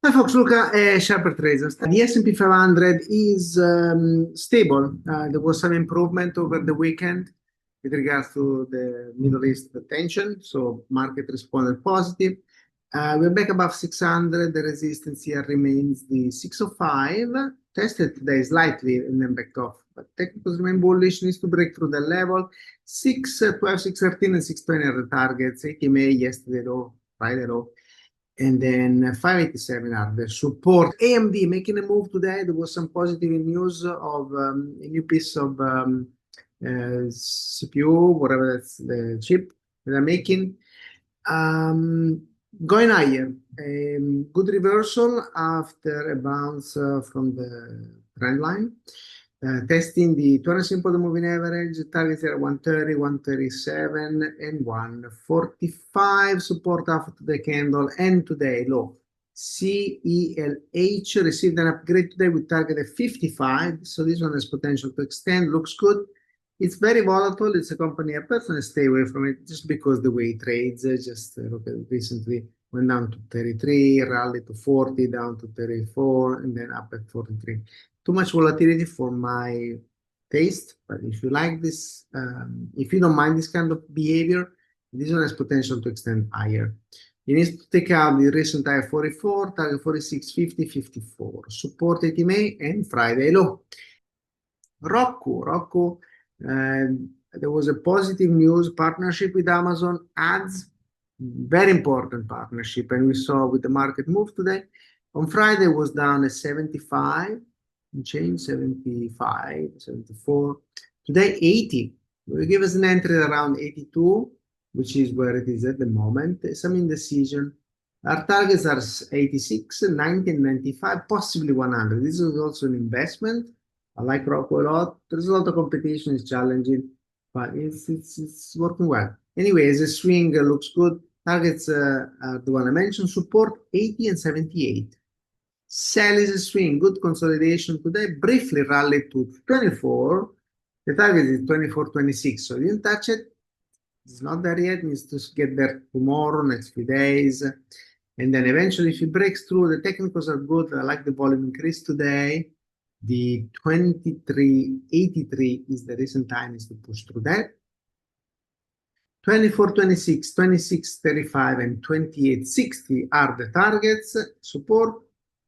Hi folks, Luca, SharperTrades. The S&P 500 is stable. There was some improvement over the weekend with regards to the Middle East tension, so market responded positive. We're back above 600. The resistance here remains the 605, tested today slightly and then backed off, but technicals remain bullish, needs to break through the level. 612, 613, and 620 are the targets. 80 May, yesterday low, Friday low. And then 587 are the support. AMD making a move today. There was some positive news of a new piece of CPU, whatever that's the chip that they're making. Going higher. Good reversal after a bounce from the trend line. Testing the 200 simple moving average, targets are 130, 137, and 145. Support after the candle and today low. CELH received an upgrade today with target at 55. So this one has potential to extend. Looks good. It's very volatile. It's a company I personally stay away from it just because the way it trades. Just look at it recently. Went down to 33, rallied to 40, down to 34, and then up at 43. Too much volatility for my taste, but if you like this, if you don't mind this kind of behavior, this one has potential to extend higher. You need to take out the recent high 44, target 46, 50, 54. Support 80 May and Friday low. ROKU, there was a positive news partnership with Amazon ads. Very important partnership, and we saw with the market move today. On Friday was down at 75, change 75, 74. Today 80. Will give us an entry around 82, which is where it is at the moment. Some indecision. Our targets are 86, 90, and 95, possibly 100. This is also an investment. I like ROKU a lot. There's a lot of competition. It's challenging, but it's working well. Anyway, as a swing looks good. Targets are the one I mentioned. Support 80 and 78. Sell is a swing. Good consolidation today. Briefly rallied to 24. The target is 24, 26. So you didn't touch it. It's not there yet. It needs to get there tomorrow, next few days. And then eventually, if it breaks through, the technicals are good. I like the volume increase today. The 23.83 is the recent time is to push through that. 24.26, 26.35, and 28.60 are the targets. Support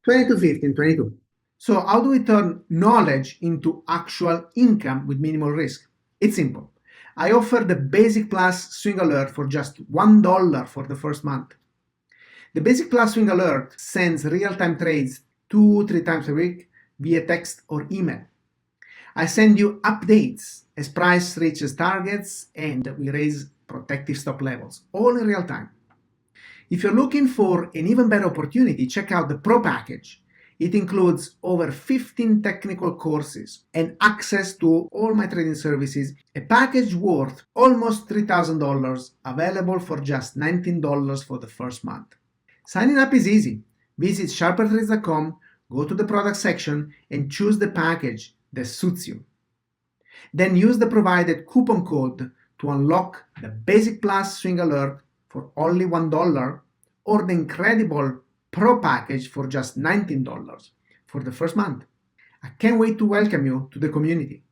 22.50 and 22. So how do we turn knowledge into actual income with minimal risk? It's simple. I offer the Basic Plus Swing Alert for just $1 for the first month. The Basic Plus Swing Alert sends real-time trades 2-3 times a week via text or email. I send you updates as price reaches targets and we raise protective stop levels, all in real time. If you're looking for an even better opportunity, check out the Pro package. It includes over 15 technical courses and access to all my trading services, a package worth almost $3,000 available for just $19 for the first month. Signing up is easy. Visit SharperTrades.com, go to the product section and choose the package that suits you. Then use the provided coupon code to unlock the Basic Plus Swing Alert for only $1 or the incredible Pro package for just $19 for the first month. I can't wait to welcome you to the community.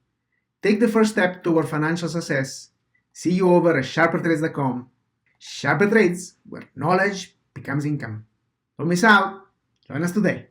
Take the first step toward financial success. See you over at SharperTrades.com. SharperTrades, where knowledge becomes income. Don't miss out. Join us today.